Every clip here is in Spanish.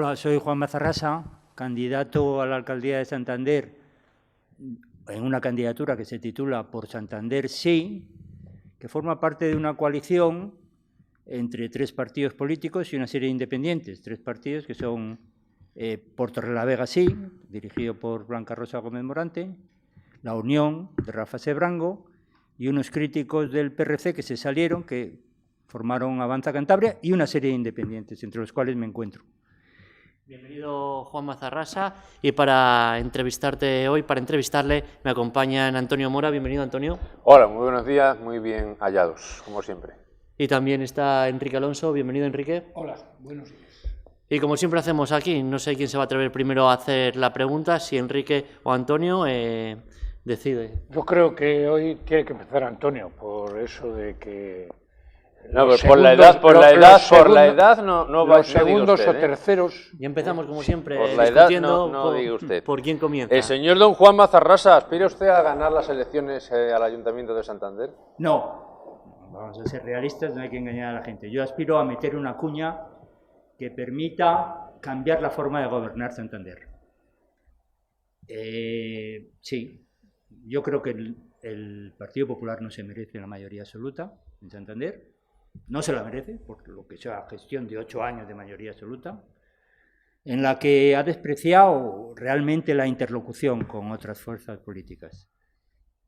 Hola, soy Juan Mazarrasa, candidato a la alcaldía de Santander en una candidatura que se titula Por Santander Sí, que forma parte de una coalición entre 3 partidos políticos y una serie de independientes. 3 partidos que son Por Torrelavega Sí, dirigido por Blanca Rosa Gómez Morante, La Unión, de Rafa Sebrango, y unos críticos del PRC que se salieron, que formaron Avanza Cantabria, y una serie de independientes, entre los cuales me encuentro. Bienvenido, Juan Mazarrasa, y para entrevistarle, me acompañan Antonio Mora. Bienvenido, Antonio. Hola, muy buenos días, muy bien hallados, como siempre. Y también está Enrique Alonso. Bienvenido, Enrique. Hola, buenos días. Y como siempre hacemos aquí, no sé quién se va a atrever primero a hacer la pregunta, si Enrique o Antonio, decide. Yo creo que hoy tiene que empezar Antonio, por eso de que... No, pero por la edad no va a ser. Los segundos o terceros... Y empezamos, como siempre, por la discutiendo edad no diga usted. por quién comienza. El señor don Juan Mazarrasa, ¿aspira usted a ganar las elecciones al Ayuntamiento de Santander? No, vamos a ser realistas, no hay que engañar a la gente. Yo aspiro a meter una cuña que permita cambiar la forma de gobernar Santander. Sí, yo creo que el Partido Popular no se merece la mayoría absoluta en Santander. No se la merece, por lo que sea gestión de 8 años de mayoría absoluta, en la que ha despreciado realmente la interlocución con otras fuerzas políticas.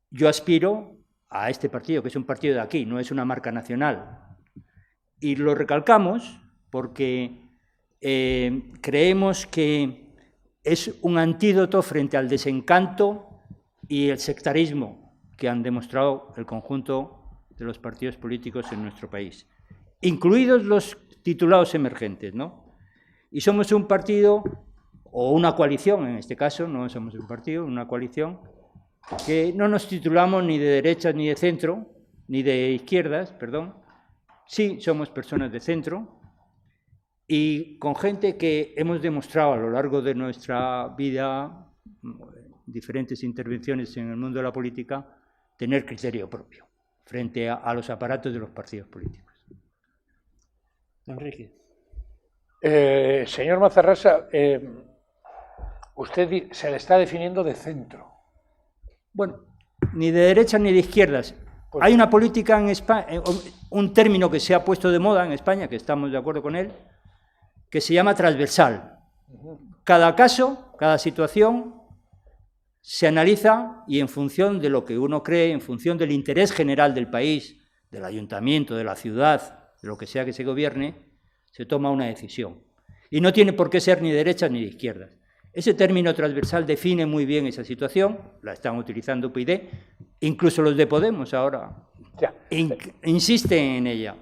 Yo aspiro a este partido, que es un partido de aquí, no es una marca nacional, y lo recalcamos porque creemos que es un antídoto frente al desencanto y el sectarismo que han demostrado el conjunto de los partidos políticos en nuestro país, incluidos los titulados emergentes, ¿no? Y somos un partido, o una coalición en este caso, no somos un partido, una coalición, que no nos titulamos ni de derechas ni de centro, ni de izquierdas, perdón. Sí, somos personas de centro y con gente que hemos demostrado a lo largo de nuestra vida, diferentes intervenciones en el mundo de la política, tener criterio propio frente a los aparatos de los partidos políticos. Enrique. Señor Mazarrasa, usted se le está definiendo de centro. Bueno, ni de derechas ni de izquierdas. Hay una política en España, un término que se ha puesto de moda en España, que estamos de acuerdo con él, que se llama transversal. Cada caso, cada situación se analiza y en función de lo que uno cree, en función del interés general del país, del ayuntamiento, de la ciudad, de lo que sea que se gobierne, se toma una decisión. Y no tiene por qué ser ni de derechas ni de izquierdas. Ese término transversal define muy bien esa situación, la están utilizando UPyD, incluso los de Podemos ahora insisten en ella.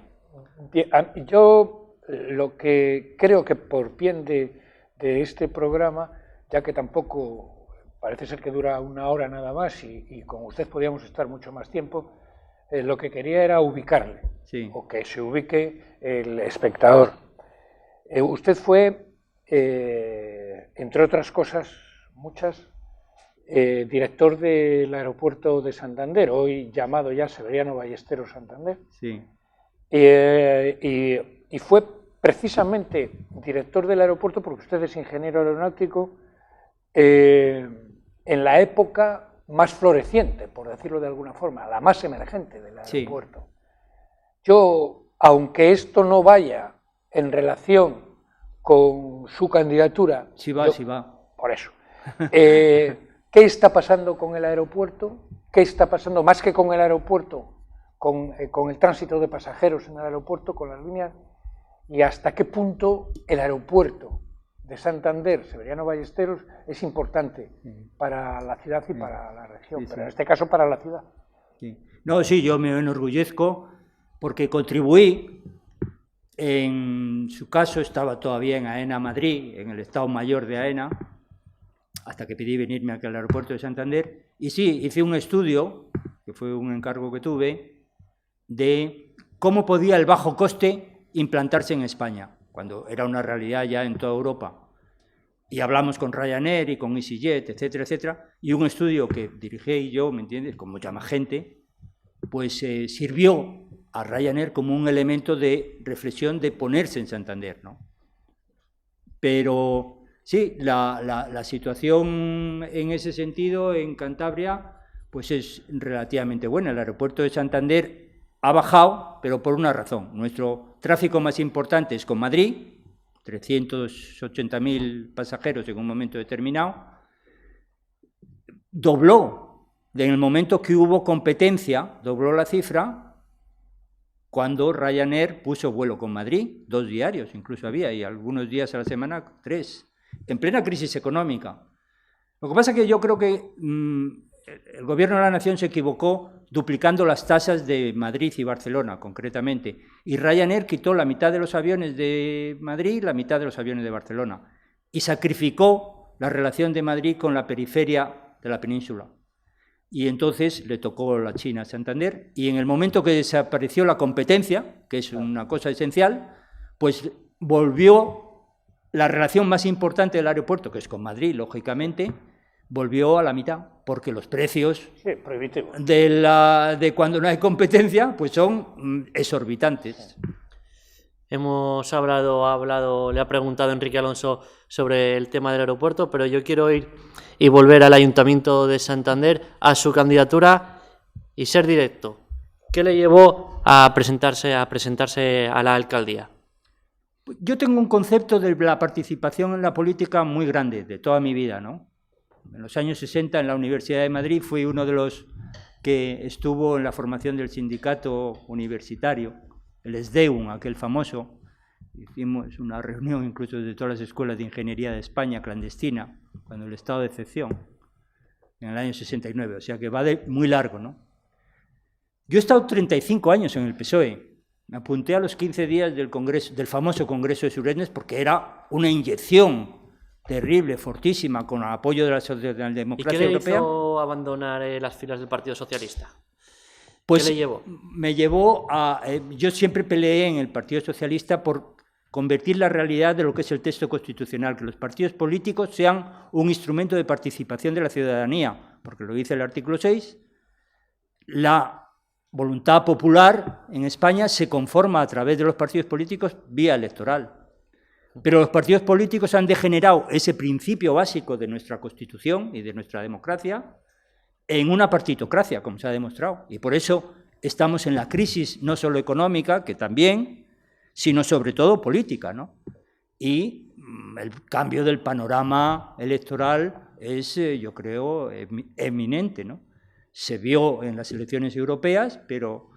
Yo lo que creo que por bien de este programa, ya que tampoco parece ser que dura 1 hora nada más y con usted podríamos estar mucho más tiempo, lo que quería era ubicarle, sí, o que se ubique el espectador. Usted fue, entre otras cosas, muchas, director del aeropuerto de Santander, hoy llamado ya Severiano Ballesteros Santander. Sí. Y fue precisamente director del aeropuerto porque usted es ingeniero aeronáutico en la época más floreciente, por decirlo de alguna forma, la más emergente del aeropuerto. Sí. Yo, aunque esto no vaya en relación con su candidatura... Sí va, sí va. Por eso. ¿Qué está pasando con el aeropuerto? ¿Qué está pasando, más que con el aeropuerto, con el tránsito de pasajeros en el aeropuerto, con las líneas? ¿Y hasta qué punto el aeropuerto de Santander, Severiano Ballesteros, es importante para la ciudad y para la región, pero en este caso para la ciudad? Sí. No, sí, yo me enorgullezco porque contribuí, en su caso estaba todavía en AENA Madrid, en el Estado Mayor de AENA, hasta que pedí venirme aquí al aeropuerto de Santander, y sí, hice un estudio, que fue un encargo que tuve, de cómo podía el bajo coste implantarse en España, cuando era una realidad ya en toda Europa. Y hablamos con Ryanair y con EasyJet, etcétera, etcétera, y un estudio que dirigí yo, ¿me entiendes?, con mucha más gente, pues sirvió a Ryanair como un elemento de reflexión de ponerse en Santander, ¿no? Pero sí, la situación en ese sentido en Cantabria pues es relativamente buena. El aeropuerto de Santander ha bajado, pero por una razón. Nuestro tráfico más importante es con Madrid, 380.000 pasajeros en un momento determinado. Dobló, en el momento que hubo competencia, dobló la cifra cuando Ryanair puso vuelo con Madrid, 2 diarios incluso había, y algunos días a la semana 3, en plena crisis económica. Lo que pasa es que yo creo que el Gobierno de la Nación se equivocó duplicando las tasas de Madrid y Barcelona, concretamente, y Ryanair quitó la mitad de los aviones de Madrid y la mitad de los aviones de Barcelona, y sacrificó la relación de Madrid con la periferia de la península. Y entonces le tocó la China a Santander, y en el momento que desapareció la competencia, que es una cosa esencial, pues volvió la relación más importante del aeropuerto, que es con Madrid, lógicamente, volvió a la mitad, porque los precios de cuando no hay competencia pues son exorbitantes. Hemos hablado, le ha preguntado Enrique Alonso sobre el tema del aeropuerto, pero yo quiero ir y volver al Ayuntamiento de Santander, a su candidatura y ser directo. ¿Qué le llevó a presentarse a la alcaldía? Yo tengo un concepto de la participación en la política muy grande, de toda mi vida, ¿no? En los años 60, en la Universidad de Madrid, fui uno de los que estuvo en la formación del sindicato universitario, el SDEUM, aquel famoso. Hicimos una reunión incluso de todas las escuelas de ingeniería de España, clandestina, cuando el estado de excepción, en el año 69, o sea que va de muy largo, ¿no? Yo he estado 35 años en el PSOE. Me apunté a los 15 días del Congreso, del famoso Congreso de Suresnes, porque era una inyección terrible, fortísima, con el apoyo de la socialdemocracia europea. ¿Y qué le hizo abandonar las filas del Partido Socialista? Pues ¿Qué le llevó? Me llevó a... yo siempre peleé en el Partido Socialista por convertir la realidad de lo que es el texto constitucional, que los partidos políticos sean un instrumento de participación de la ciudadanía, porque lo dice el artículo 6, la voluntad popular en España se conforma a través de los partidos políticos vía electoral. Pero los partidos políticos han degenerado ese principio básico de nuestra Constitución y de nuestra democracia en una partitocracia, como se ha demostrado. Y por eso estamos en la crisis no solo económica, que también, sino sobre todo política, ¿no? Y el cambio del panorama electoral es, yo creo, eminente, ¿no? Se vio en las elecciones europeas, pero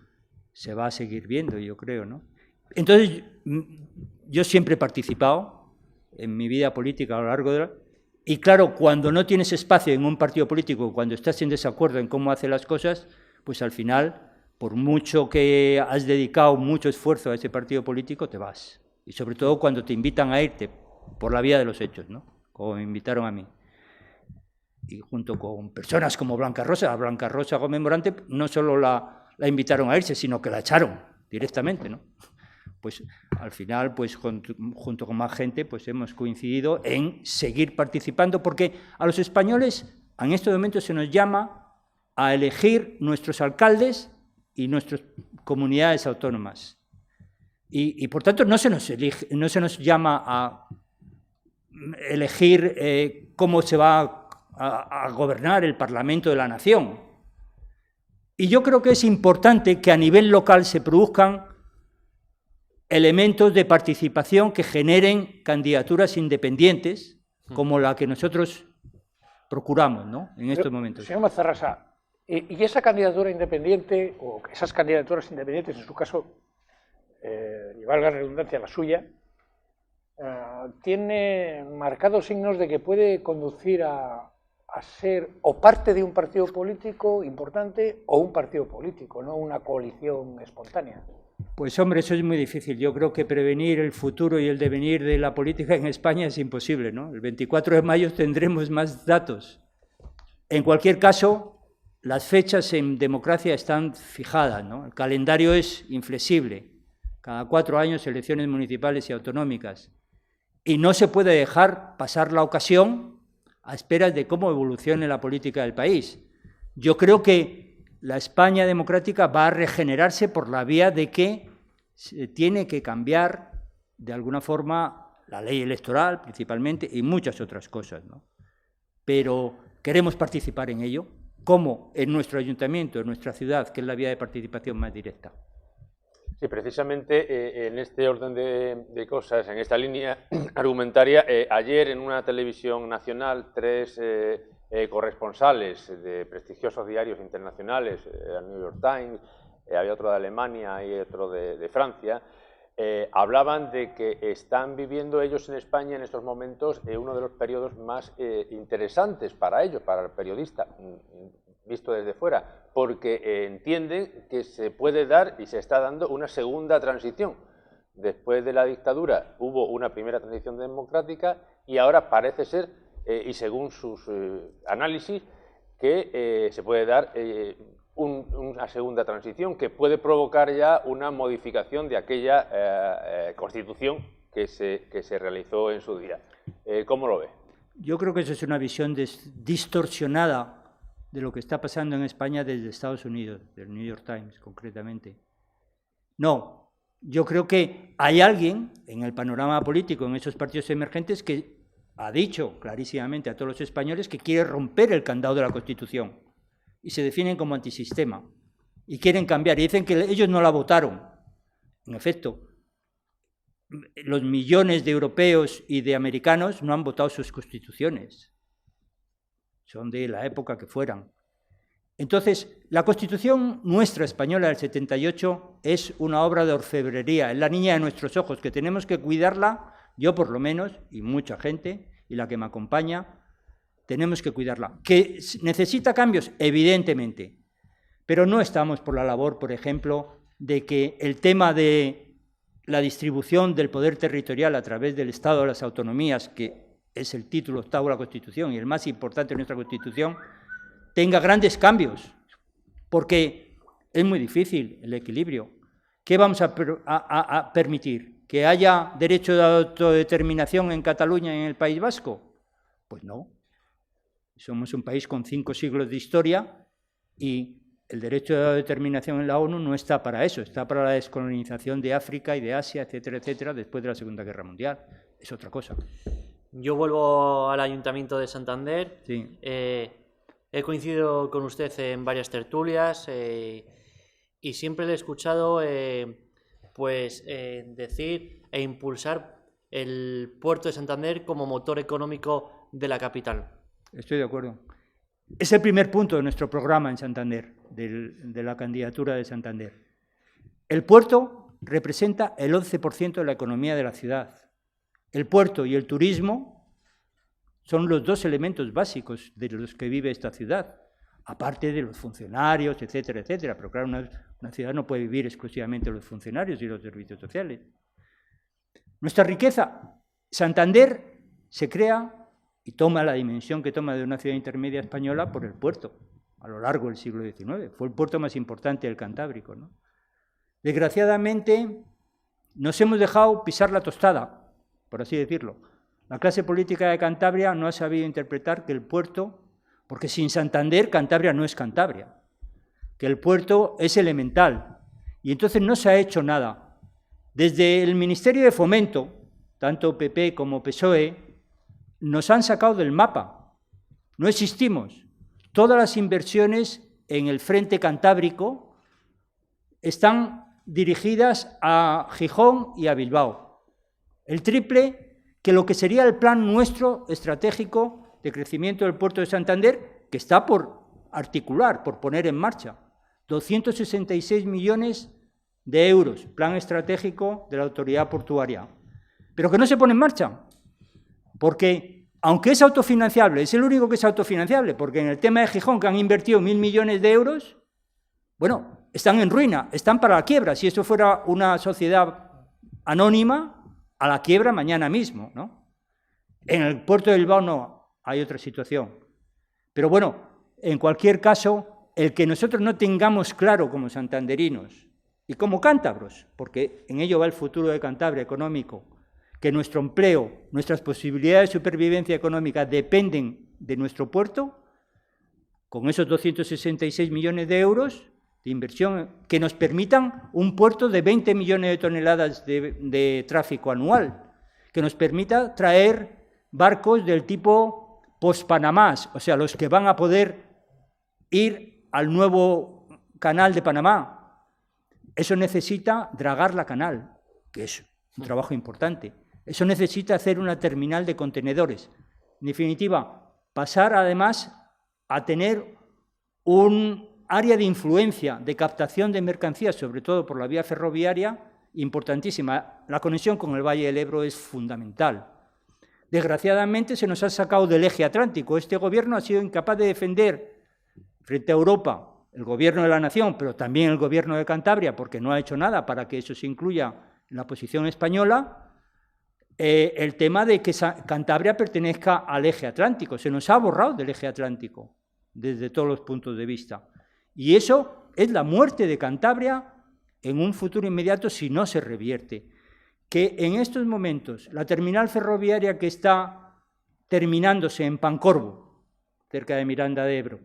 se va a seguir viendo, yo creo, ¿no? Entonces, yo siempre he participado en mi vida política a lo largo de la... Y claro, cuando no tienes espacio en un partido político, cuando estás en desacuerdo en cómo hace las cosas, pues al final, por mucho que has dedicado mucho esfuerzo a ese partido político, te vas. Y sobre todo cuando te invitan a irte por la vía de los hechos, ¿no? Como me invitaron a mí. Y junto con personas como Blanca Rosa Gómez Morante, no solo la invitaron a irse, sino que la echaron directamente, ¿no? Pues al final, pues junto con más gente, pues hemos coincidido en seguir participando, porque a los españoles en este momento se nos llama a elegir nuestros alcaldes y nuestras comunidades autónomas. Y por tanto no se nos llama a elegir cómo se va a gobernar el Parlamento de la Nación. Y yo creo que es importante que a nivel local se produzcan elementos de participación que generen candidaturas independientes, como la que nosotros procuramos, ¿no?, en estos momentos. Señor Mazarrasa, ¿y esa candidatura independiente, o esas candidaturas independientes, en su caso, y valga la redundancia, la suya, tiene marcados signos de que puede conducir a ser o parte de un partido político importante o un partido político, no una coalición espontánea? Pues hombre, eso es muy difícil. Yo creo que prevenir el futuro y el devenir de la política en España es imposible, ¿no? El 24 de mayo tendremos más datos. En cualquier caso, las fechas en democracia están fijadas, ¿no? El calendario es inflexible. Cada 4 años elecciones municipales y autonómicas. Y no se puede dejar pasar la ocasión a esperas de cómo evolucione la política del país. Yo creo que la España democrática va a regenerarse por la vía de que se tiene que cambiar, de alguna forma, la ley electoral principalmente y muchas otras cosas, ¿no? Pero queremos participar en ello, como en nuestro ayuntamiento, en nuestra ciudad, que es la vía de participación más directa. Sí, precisamente en este orden de cosas, en esta línea argumentaria, ayer en una televisión nacional, 3 corresponsales de prestigiosos diarios internacionales, el New York Times, había otro de Alemania y otro de Francia, hablaban de que están viviendo ellos en España en estos momentos uno de los periodos más interesantes para ellos, para el periodista, visto desde fuera, porque entienden que se puede dar y se está dando una segunda transición. Después de la dictadura hubo una primera transición democrática y ahora parece ser, y según sus análisis, que se puede dar una segunda transición que puede provocar ya una modificación de aquella constitución que se realizó en su día. ¿Cómo lo ve? Yo creo que eso es una visión distorsionada de lo que está pasando en España desde Estados Unidos, del New York Times concretamente. No, yo creo que hay alguien en el panorama político, en esos partidos emergentes, que ha dicho clarísimamente a todos los españoles que quiere romper el candado de la Constitución y se definen como antisistema y quieren cambiar y dicen que ellos no la votaron. En efecto, los millones de europeos y de americanos no han votado sus constituciones. Son de la época que fueran. Entonces, la Constitución nuestra española del 78 es una obra de orfebrería, es la niña de nuestros ojos, que tenemos que cuidarla, yo por lo menos, y mucha gente, y la que me acompaña, tenemos que cuidarla. ¿Que necesita cambios? Evidentemente, pero no estamos por la labor, por ejemplo, de que el tema de la distribución del poder territorial a través del Estado de las autonomías, que es el título 8º de la Constitución y el más importante de nuestra Constitución, tenga grandes cambios, porque es muy difícil el equilibrio. ¿Qué vamos a permitir? ¿Que haya derecho de autodeterminación en Cataluña y en el País Vasco? Pues no. Somos un país con 5 siglos de historia y el derecho de autodeterminación en la ONU no está para eso, está para la descolonización de África y de Asia, etcétera, etcétera, después de la Segunda Guerra Mundial. Es otra cosa. Yo vuelvo al Ayuntamiento de Santander. Sí. He coincidido con usted en varias tertulias y siempre le he escuchado decir e impulsar el puerto de Santander como motor económico de la capital. Estoy de acuerdo. Es el primer punto de nuestro programa en Santander, de la candidatura de Santander. El puerto representa el 11% de la economía de la ciudad. El puerto y el turismo son los 2 elementos básicos de los que vive esta ciudad, aparte de los funcionarios, etcétera, etcétera. Pero claro, una ciudad no puede vivir exclusivamente de los funcionarios y los servicios sociales. Nuestra riqueza, Santander se crea y toma la dimensión que toma de una ciudad intermedia española por el puerto, a lo largo del siglo XIX. Fue el puerto más importante del Cantábrico, ¿no? Desgraciadamente, nos hemos dejado pisar la tostada, por así decirlo. La clase política de Cantabria no ha sabido interpretar que el puerto, porque sin Santander, Cantabria no es Cantabria, que el puerto es elemental, y entonces no se ha hecho nada. Desde el Ministerio de Fomento, tanto PP como PSOE, nos han sacado del mapa. No existimos. Todas las inversiones en el frente cantábrico están dirigidas a Gijón y a Bilbao. El triple que lo que sería el plan nuestro estratégico de crecimiento del puerto de Santander, que está por articular, por poner en marcha. 266 millones de euros, plan estratégico de la autoridad portuaria, pero que no se pone en marcha, porque aunque es autofinanciable, es el único que es autofinanciable, porque en el tema de Gijón, que han invertido 1.000 millones de euros, bueno, están en ruina, están para la quiebra. Si esto fuera una sociedad anónima, a la quiebra mañana mismo, ¿no? En el puerto de Bilbao no, hay otra situación. Pero bueno, en cualquier caso, el que nosotros no tengamos claro como santanderinos y como cántabros, porque en ello va el futuro de Cantabria económico, que nuestro empleo, nuestras posibilidades de supervivencia económica dependen de nuestro puerto, con esos 266 millones de euros de inversión que nos permitan un puerto de 20 millones de toneladas de tráfico anual, que nos permita traer barcos del tipo post-Panamá, o sea, los que van a poder ir al nuevo canal de Panamá. Eso necesita dragar la canal, que es un trabajo importante. Eso necesita hacer una terminal de contenedores. En definitiva, pasar además a tener un área de influencia, de captación de mercancías, sobre todo por la vía ferroviaria, importantísima. La conexión con el Valle del Ebro es fundamental. Desgraciadamente se nos ha sacado del eje atlántico. Este gobierno ha sido incapaz de defender frente a Europa, el gobierno de la nación, pero también el gobierno de Cantabria, porque no ha hecho nada para que eso se incluya en la posición española, el tema de que Cantabria pertenezca al eje atlántico. Se nos ha borrado del eje atlántico desde todos los puntos de vista. Y eso es la muerte de Cantabria en un futuro inmediato si no se revierte. Que en estos momentos la terminal ferroviaria que está terminándose en Pancorbo, cerca de Miranda de Ebro,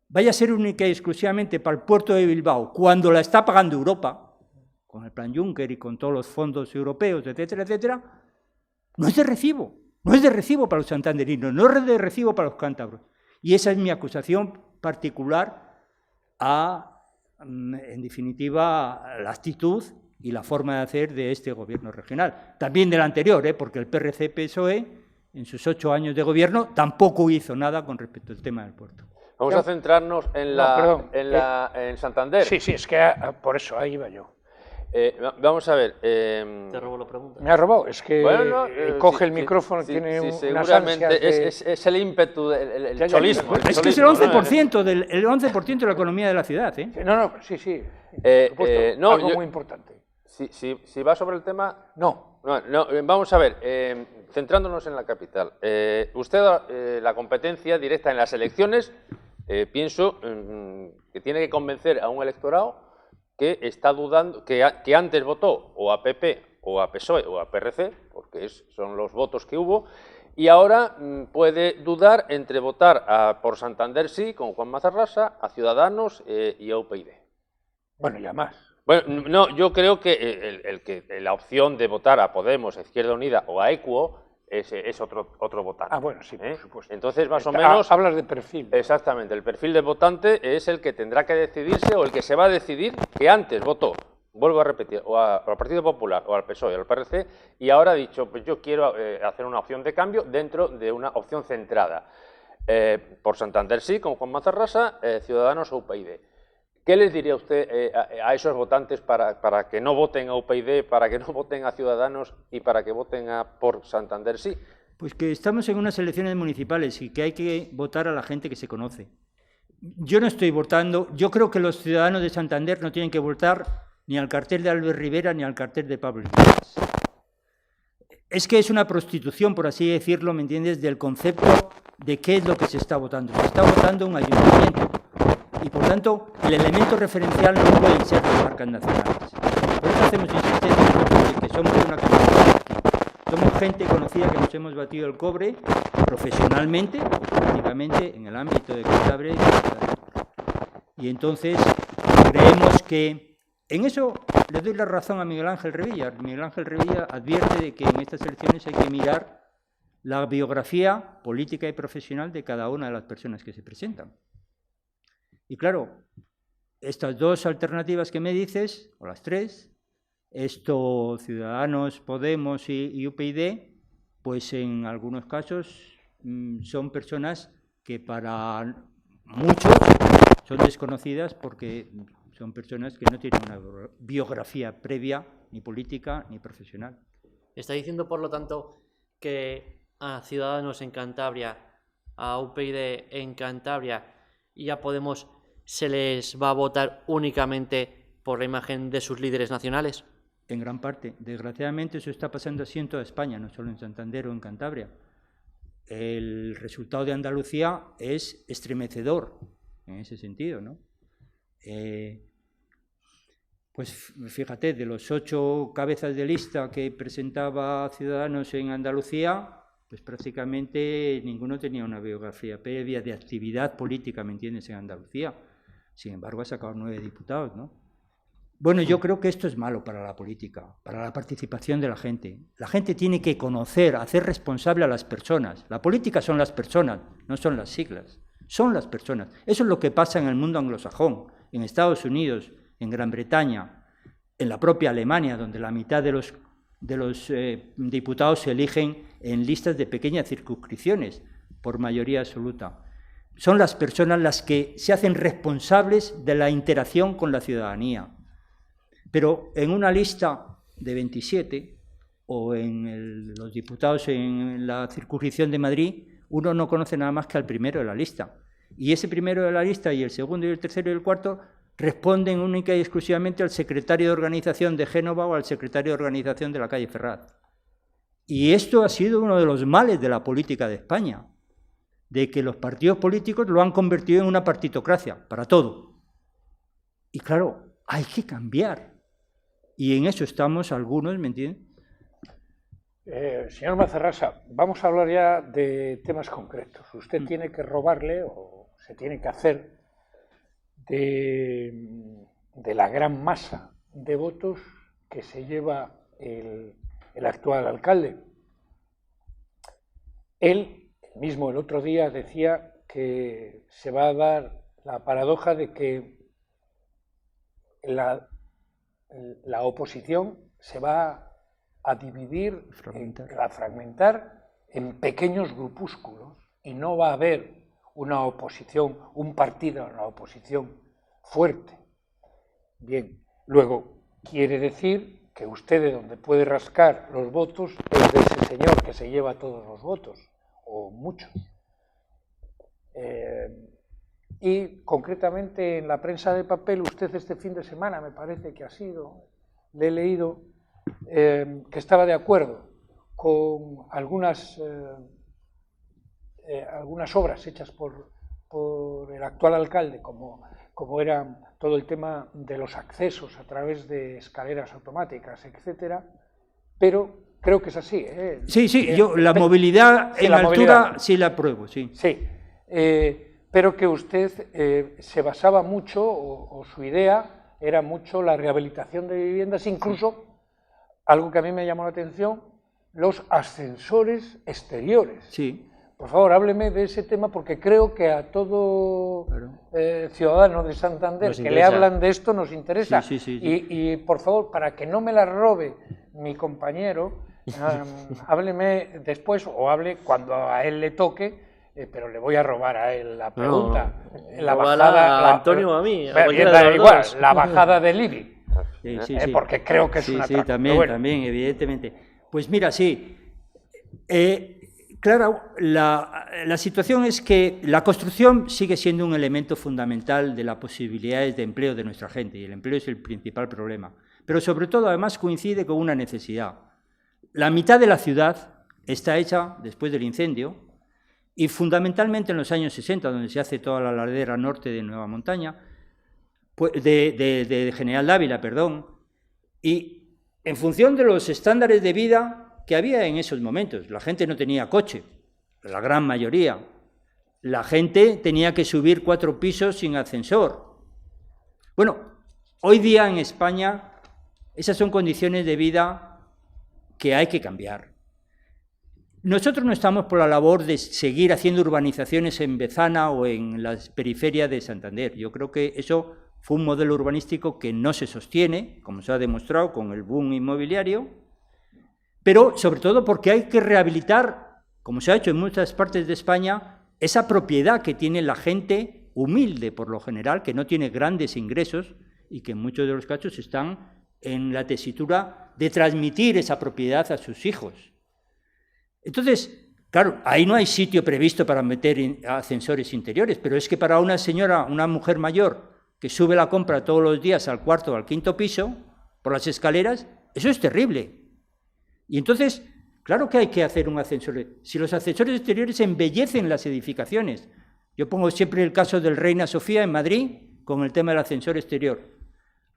vaya a ser única y exclusivamente para el puerto de Bilbao, cuando la está pagando Europa, con el plan Juncker y con todos los fondos europeos, etcétera, etcétera, no es de recibo. No es de recibo para los santanderinos, no es de recibo para los cántabros. Y esa es mi acusación particular a, en definitiva, la actitud y la forma de hacer de este gobierno regional. También del anterior, porque el PRC-PSOE, en sus 8 años de gobierno, tampoco hizo nada con respecto al tema del puerto. Vamos a centrarnos en Santander. Sí, es que por eso, ahí iba yo. Vamos a ver. Te robo la pregunta. Me ha robado, es que bueno, coge el micrófono, tiene seguramente es el ímpetu, el cholismo. Es que es el 11%, el 11% de la economía de la ciudad. No, sí. Algo muy importante. Si va sobre el tema... No, vamos a ver, centrándonos en la capital. Usted, la competencia directa en las elecciones, pienso que tiene que convencer a un electorado que está dudando, que antes votó o a PP o a PSOE o a PRC, porque son los votos que hubo, y ahora puede dudar entre votar por Santander sí, con Juan Mazarrasa, a Ciudadanos y a UPyD. Bueno, ya más. Bueno, no, yo creo que la opción de votar a Podemos, a Izquierda Unida o a Equo es otro votante. Ah, bueno, sí, por supuesto. Entonces, más o menos... Hablas de perfil. Exactamente, el perfil de votante es el que tendrá que decidirse o el que se va a decidir que antes votó, vuelvo a repetir, o al Partido Popular o al PSOE o al PRC, y ahora ha dicho, pues yo quiero hacer una opción de cambio dentro de una opción centrada. Por Santander sí, con Juan Mazarrasa, Ciudadanos o UPyD. ¿Qué les diría usted a esos votantes para que no voten a UPyD, para que no voten a Ciudadanos y para que voten por Santander sí? Pues que estamos en unas elecciones municipales y que hay que votar a la gente que se conoce. Yo no estoy votando, yo creo que los ciudadanos de Santander no tienen que votar ni al cartel de Albert Rivera ni al cartel de Pablo Iglesias. Es que es una prostitución, por así decirlo, ¿me entiendes?, del concepto de qué es lo que se está votando. Se está votando un ayuntamiento. Y, por tanto, el elemento referencial no pueden ser las marcas nacionales. Por eso hacemos insistencia en que somos una comunidad aquí. Somos gente conocida que nos hemos batido el cobre profesionalmente, políticamente, en el ámbito de Cantabria. Y entonces creemos que en eso le doy la razón a Miguel Ángel Revilla. Miguel Ángel Revilla advierte de que en estas elecciones hay que mirar la biografía política y profesional de cada una de las personas que se presentan. Y claro, estas dos alternativas que me dices, o las tres, Ciudadanos, Podemos y UPyD, pues en algunos casos son personas que para muchos son desconocidas porque son personas que no tienen una biografía previa, ni política, ni profesional. Está diciendo, por lo tanto, que a Ciudadanos en Cantabria, a UPyD en Cantabria y a Podemos se les va a votar únicamente por la imagen de sus líderes nacionales. En gran parte. Desgraciadamente eso está pasando así en toda España, no solo en Santander o en Cantabria. El resultado de Andalucía es estremecedor en ese sentido, ¿no? Pues fíjate, de los 8 cabezas de lista que presentaba Ciudadanos en Andalucía, pues prácticamente ninguno tenía una biografía previa de actividad política, ¿me entiendes?, en Andalucía. Sin embargo, ha sacado 9 diputados, ¿no? Bueno, yo creo que esto es malo para la política, para la participación de la gente. La gente tiene que conocer, hacer responsable a las personas. La política son las personas, no son las siglas. Son las personas. Eso es lo que pasa en el mundo anglosajón, en Estados Unidos, en Gran Bretaña, en la propia Alemania, donde la mitad de los diputados se eligen en listas de pequeñas circunscripciones por mayoría absoluta. Son las personas las que se hacen responsables de la interacción con la ciudadanía. Pero en una lista de 27 o en los diputados en la circunscripción de Madrid, uno no conoce nada más que al primero de la lista. Y ese primero de la lista y el segundo y el tercero y el cuarto responden única y exclusivamente al secretario de organización de Génova o al secretario de organización de la calle Ferrat. Y esto ha sido uno de los males de la política de España, de que los partidos políticos lo han convertido en una partitocracia, para todo. Y claro, hay que cambiar. Y en eso estamos algunos, ¿me entienden? Señor Mazarrasa, vamos a hablar ya de temas concretos. Usted tiene que robarle, o se tiene que hacer, de la gran masa de votos que se lleva el actual alcalde. Él mismo el otro día decía que se va a dar la paradoja de que la oposición se va a dividir, a fragmentar en pequeños grupúsculos y no va a haber una oposición, un partido, una oposición fuerte. Bien, luego quiere decir que usted de donde puede rascar los votos es de ese señor que se lleva todos los votos, o muchos. Y concretamente en la prensa de papel, usted este fin de semana, me parece que ha sido, le he leído, que estaba de acuerdo con algunas obras hechas por el actual alcalde, como era todo el tema de los accesos a través de escaleras automáticas, etcétera, pero creo que es así. Sí, yo la movilidad en altura sí la apruebo, sí. Sí, pero que usted se basaba mucho, o su idea era mucho la rehabilitación de viviendas, incluso, algo que a mí me llamó la atención, los ascensores exteriores. Sí. Por favor, hábleme de ese tema, porque creo que a todo ciudadano de Santander que le hablan de esto nos interesa. Sí. Y, por favor, para que no me la robe mi compañero, hábleme después, o hable cuando a él le toque, pero le voy a robar a él la pregunta. La bajada, a Antonio o a mí. Igual, la bajada del IBI. Sí. Porque creo que es una Sí, también, evidentemente. Pues mira, sí. Claro, la situación es que la construcción sigue siendo un elemento fundamental de las posibilidades de empleo de nuestra gente, y el empleo es el principal problema. Pero sobre todo, además, coincide con una necesidad. La mitad de la ciudad está hecha después del incendio, y fundamentalmente en los años 60, donde se hace toda la ladera norte de Nueva Montaña, de General Dávila, perdón, y en función de los estándares de vida que había en esos momentos. La gente no tenía coche, la gran mayoría. La gente tenía que subir 4 pisos sin ascensor. Bueno, hoy día en España esas son condiciones de vida que hay que cambiar. Nosotros no estamos por la labor de seguir haciendo urbanizaciones en Bezana o en las periferias de Santander. Yo creo que eso fue un modelo urbanístico que no se sostiene, como se ha demostrado con el boom inmobiliario, pero sobre todo porque hay que rehabilitar, como se ha hecho en muchas partes de España, esa propiedad que tiene la gente humilde, por lo general, que no tiene grandes ingresos y que en muchos de los casos están en la tesitura de transmitir esa propiedad a sus hijos. Entonces, claro, ahí no hay sitio previsto para meter ascensores interiores, pero es que para una señora, una mujer mayor, que sube la compra todos los días al 4º o al 5º piso, por las escaleras, eso es terrible. Y entonces, claro que hay que hacer un ascensor. Si los ascensores exteriores embellecen las edificaciones, yo pongo siempre el caso del Reina Sofía en Madrid con el tema del ascensor exterior.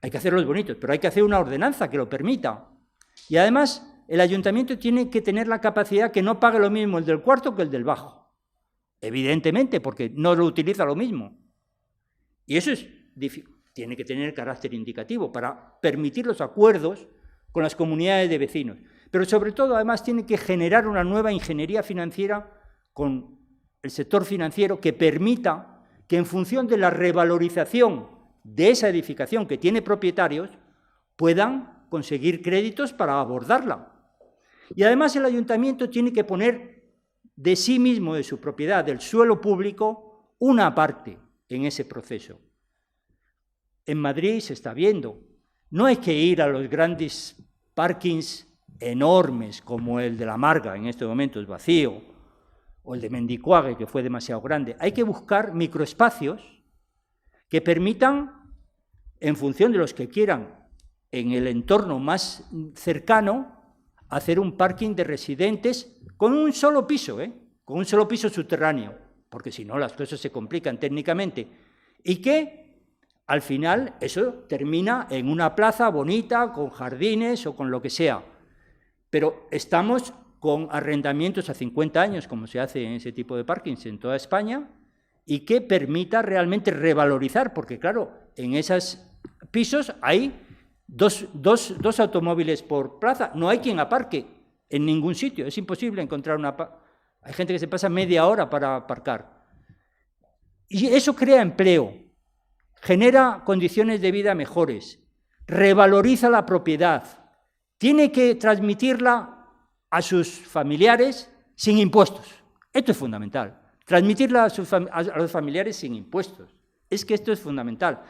Hay que hacerlos bonitos, pero hay que hacer una ordenanza que lo permita. Y además, el ayuntamiento tiene que tener la capacidad que no pague lo mismo el del cuarto que el del bajo. Evidentemente, porque no lo utiliza lo mismo. Y eso es difícil. tiene que tener carácter indicativo para permitir los acuerdos con las comunidades de vecinos. Pero sobre todo, además, tiene que generar una nueva ingeniería financiera con el sector financiero que permita que en función de la revalorización de esa edificación que tiene propietarios, puedan conseguir créditos para abordarla. Y además el ayuntamiento tiene que poner de sí mismo, de su propiedad, del suelo público, una parte en ese proceso. En Madrid se está viendo. No hay que ir a los grandes parkings enormes como el de La Marga, en este momento es vacío, o el de Mendicuague, que fue demasiado grande. Hay que buscar microespacios que permitan, en función de los que quieran, en el entorno más cercano, hacer un parking de residentes con un solo piso, con un solo piso subterráneo, porque si no las cosas se complican técnicamente, y que al final eso termina en una plaza bonita, con jardines o con lo que sea. Pero estamos con arrendamientos a 50 años, como se hace en ese tipo de parkings en toda España, y que permita realmente revalorizar, porque claro, en esos pisos hay dos automóviles por plaza, no hay quien aparque en ningún sitio, es imposible encontrar hay gente que se pasa media hora para aparcar. Y eso crea empleo, genera condiciones de vida mejores, revaloriza la propiedad, tiene que transmitirla a sus familiares sin impuestos. Esto es fundamental, transmitirla a los familiares sin impuestos. Es que esto es fundamental.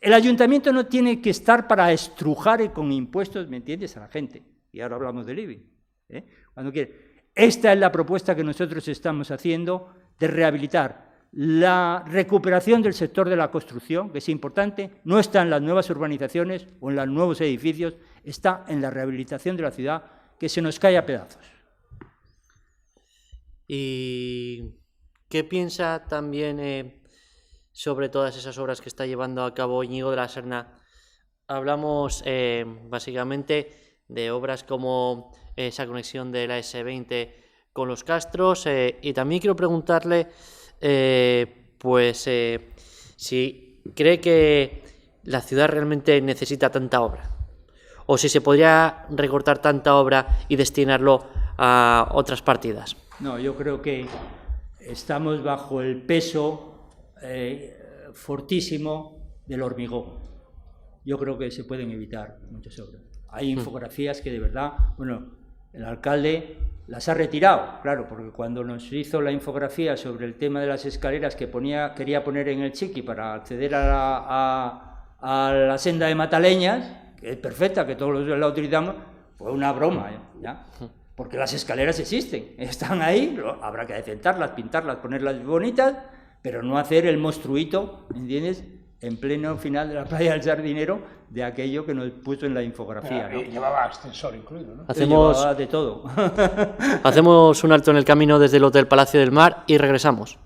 El ayuntamiento no tiene que estar para estrujar con impuestos, ¿me entiendes?, a la gente. Y ahora hablamos del IBI. Cuando quiere. Esta es la propuesta que nosotros estamos haciendo de rehabilitar la recuperación del sector de la construcción, que es importante, no está en las nuevas urbanizaciones o en los nuevos edificios, está en la rehabilitación de la ciudad, que se nos cae a pedazos. ¿Y qué piensa también sobre todas esas obras que está llevando a cabo Íñigo de la Serna? Hablamos básicamente de obras como esa conexión de la S20 con los Castros, y también quiero preguntarle si cree que la ciudad realmente necesita tanta obra, o si se podría recortar tanta obra y destinarlo a otras partidas. No, yo creo que estamos bajo el peso fortísimo del hormigón. Yo creo que se pueden evitar muchas obras. Hay infografías que de verdad, bueno, el alcalde las ha retirado, claro, porque cuando nos hizo la infografía sobre el tema de las escaleras que quería poner en el Chiqui para acceder a la senda de Mataleñas, que es perfecta, que todos la utilizamos, fue una broma, ¿ya? Porque las escaleras existen, están ahí, habrá que adecentarlas, pintarlas, ponerlas bonitas, pero no hacer el monstruito, ¿entiendes?, en pleno final de la playa del Sardinero, de aquello que nos puso en la infografía, ¿no? Llevaba ascensor incluido, ¿no? Llevaba de todo. Hacemos un alto en el camino desde el Hotel Palacio del Mar y regresamos.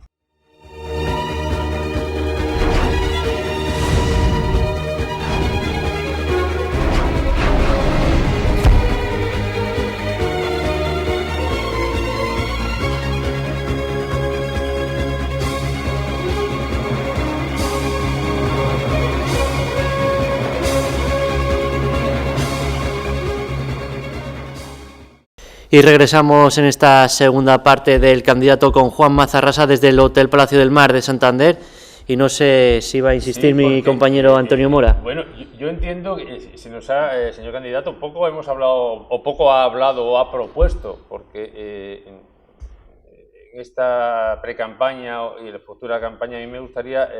Y regresamos en esta segunda parte del candidato con Juan Mazarrasa desde el Hotel Palacio del Mar de Santander. Y no sé si va a insistir mi compañero Antonio Mora. Bueno, yo entiendo que señor candidato, poco hemos hablado, o poco ha hablado o ha propuesto, porque en esta pre-campaña y la futura campaña a mí me gustaría,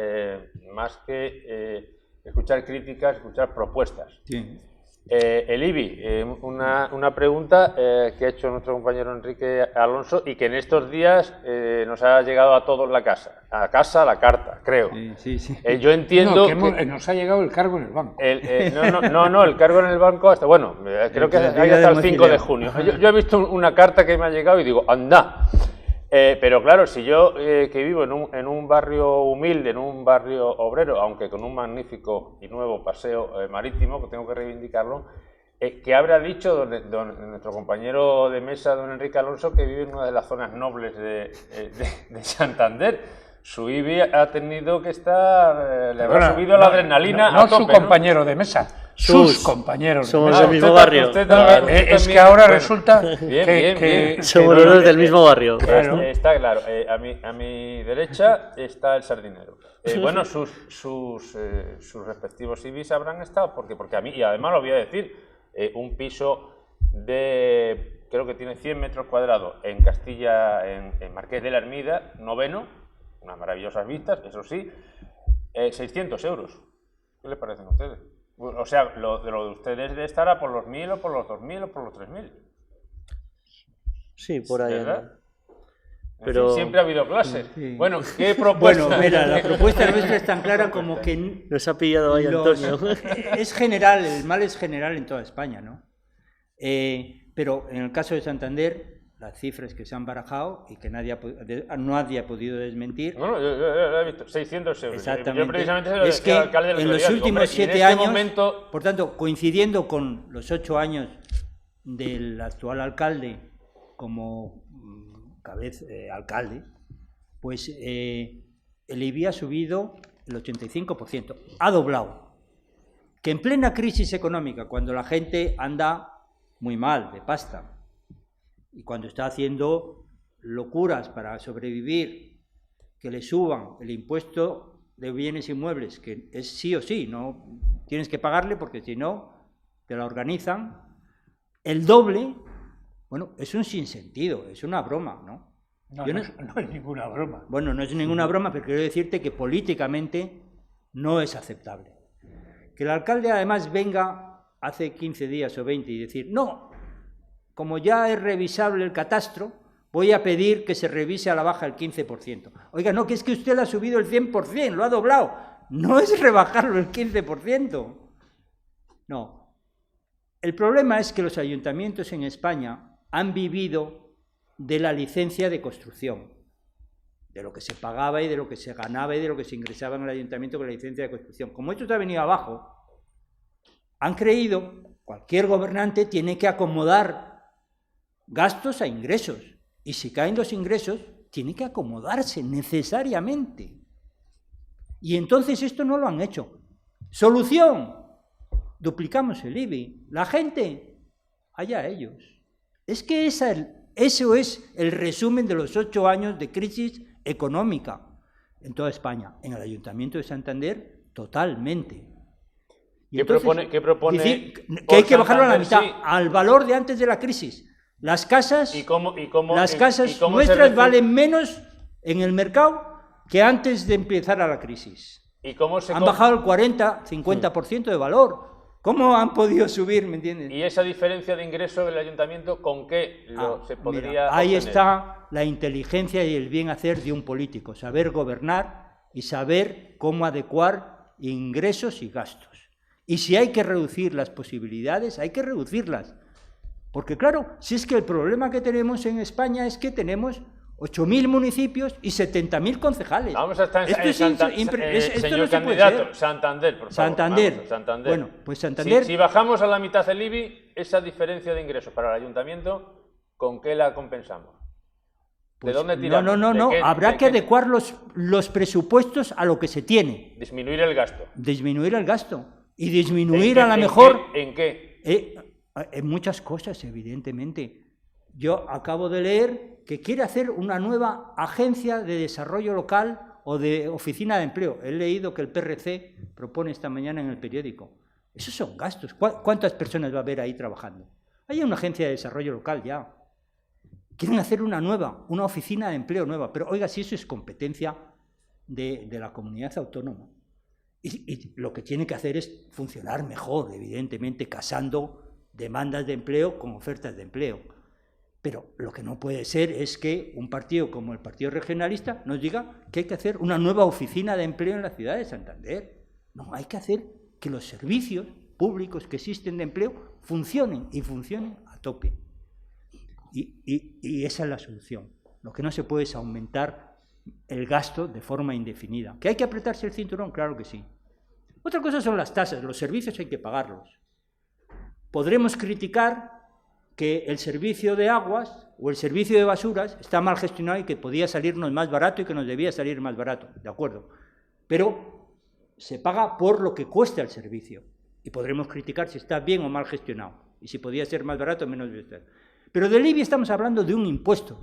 más que escuchar críticas, escuchar propuestas. Sí. El IBI, una pregunta que ha hecho nuestro compañero Enrique Alonso y que en estos días nos ha llegado a todos la carta, creo. Sí. Yo entiendo que nos ha llegado el cargo en el banco. No, el cargo en el banco hasta, bueno, creo que hay hasta el 5 de junio. Yo he visto una carta que me ha llegado y digo, anda. Pero claro, si yo que vivo en un barrio humilde, en un barrio obrero, aunque con un magnífico y nuevo paseo marítimo, que tengo que reivindicarlo, ¿qué habrá dicho nuestro compañero de mesa, don Enrique Alonso, que vive en una de las zonas nobles de Santander, su IBI ha tenido que estar, le habrá subido la adrenalina no a tope, su compañero de mesa, sus compañeros de somos mesa. del mismo barrio. Es que ahora resulta que somos los del mismo barrio. Claro. Está claro, a mi derecha está el sardinero. Bueno, sus respectivos IBIs habrán estado, porque a mí, y además lo voy a decir, un piso de, creo que tiene 100 metros cuadrados en Castilla, en Marqués de la Ermida, noveno, unas maravillosas vistas, eso sí, 600 euros. ¿Qué les parecen a ustedes? O sea, lo de ustedes estará por los 1.000 o por los 2.000 o por los 3.000. Sí, por ahí. ¿Verdad? Pero... En fin, siempre ha habido clases. Sí. Bueno, ¿qué propuesta? Bueno, mira, la propuesta nuestra es tan clara como que Nos ha pillado ahí Antonio. es general, el mal es general en toda España, ¿no? Pero en el caso de Santander, las cifras que se han barajado y que nadie ha podido desmentir. No, yo lo he visto, 600 euros. Exactamente. Yo precisamente se lo es decía que al alcalde del en los Rivadavia, últimos hombre, 7 en este años, momento... por tanto, coincidiendo con los 8 años del actual alcalde como alcalde, pues el IBI ha subido el 85%, ha doblado. Que en plena crisis económica, cuando la gente anda muy mal de pasta y cuando está haciendo locuras para sobrevivir, que le suban el impuesto de bienes inmuebles, que es sí o sí, no tienes que pagarle porque si no te la organizan, el doble, bueno, es un sinsentido, es una broma, ¿no? No es ninguna broma. Bueno, no es ninguna broma, pero quiero decirte que políticamente no es aceptable. Que el alcalde además venga hace 15 días o 20 y decir, no, como ya es revisable el catastro, voy a pedir que se revise a la baja el 15%. Oiga, no, que es que usted lo ha subido el 100%, lo ha doblado. No es rebajarlo el 15%. No. El problema es que los ayuntamientos en España han vivido de la licencia de construcción, de lo que se pagaba y de lo que se ganaba y de lo que se ingresaba en el ayuntamiento con la licencia de construcción. Como esto ha venido abajo, han creído, cualquier gobernante tiene que acomodar gastos a ingresos, y si caen los ingresos, tiene que acomodarse necesariamente. Y entonces esto no lo han hecho. Solución, duplicamos el IBI. La gente, allá ellos. Es que eso es el resumen de los 8 años de crisis económica en toda España. En el Ayuntamiento de Santander, totalmente. ¿Qué propone? Decir, que hay que bajarlo a la mitad, sí, al valor de antes de la crisis. Las casas, nuestras valen menos en el mercado que antes de empezar a la crisis. ¿Y cómo se han bajado el 40-50% de valor. ¿Cómo han podido subir, me entiendes? ¿Y esa diferencia de ingreso del ayuntamiento con qué se podría ahí obtener? Está la inteligencia y el bien hacer de un político, saber gobernar y saber cómo adecuar ingresos y gastos. Y si hay que reducir las posibilidades, hay que reducirlas. Porque claro, si es que el problema que tenemos en España es que tenemos 8.000 municipios y 70.000 concejales. Vamos a estar en esto señor no se candidato, puede ser. Santander, por favor. Santander. Santander. Bueno, pues Santander... Si bajamos a la mitad el IBI, esa diferencia de ingresos para el ayuntamiento, ¿con qué la compensamos? Pues, ¿De dónde tiramos? No. Habrá que adecuar los presupuestos a lo que se tiene. Disminuir el gasto. Disminuir el gasto. Y disminuir a lo mejor... ¿En qué? En muchas cosas, evidentemente. Yo acabo de leer que quiere hacer una nueva agencia de desarrollo local o de oficina de empleo. He leído que el PRC propone esta mañana en el periódico. Esos son gastos. ¿Cuántas personas va a haber ahí trabajando? Hay una agencia de desarrollo local ya. Quieren hacer una oficina de empleo nueva. Pero oiga, si eso es competencia de la comunidad autónoma. Y lo que tiene que hacer es funcionar mejor, evidentemente, casando demandas de empleo con ofertas de empleo. Pero lo que no puede ser es que un partido como el Partido Regionalista nos diga que hay que hacer una nueva oficina de empleo en la ciudad de Santander. No, hay que hacer que los servicios públicos que existen de empleo funcionen y funcionen a tope. Y esa es la solución. Lo que no se puede es aumentar el gasto de forma indefinida. ¿Que hay que apretarse el cinturón? Claro que sí. Otra cosa son las tasas, los servicios hay que pagarlos. Podremos criticar que el servicio de aguas o el servicio de basuras está mal gestionado y que podía salirnos más barato y que nos debía salir más barato, de acuerdo. Pero se paga por lo que cuesta el servicio y podremos criticar si está bien o mal gestionado y si podía ser más barato o menos barato. Pero del IBI estamos hablando de un impuesto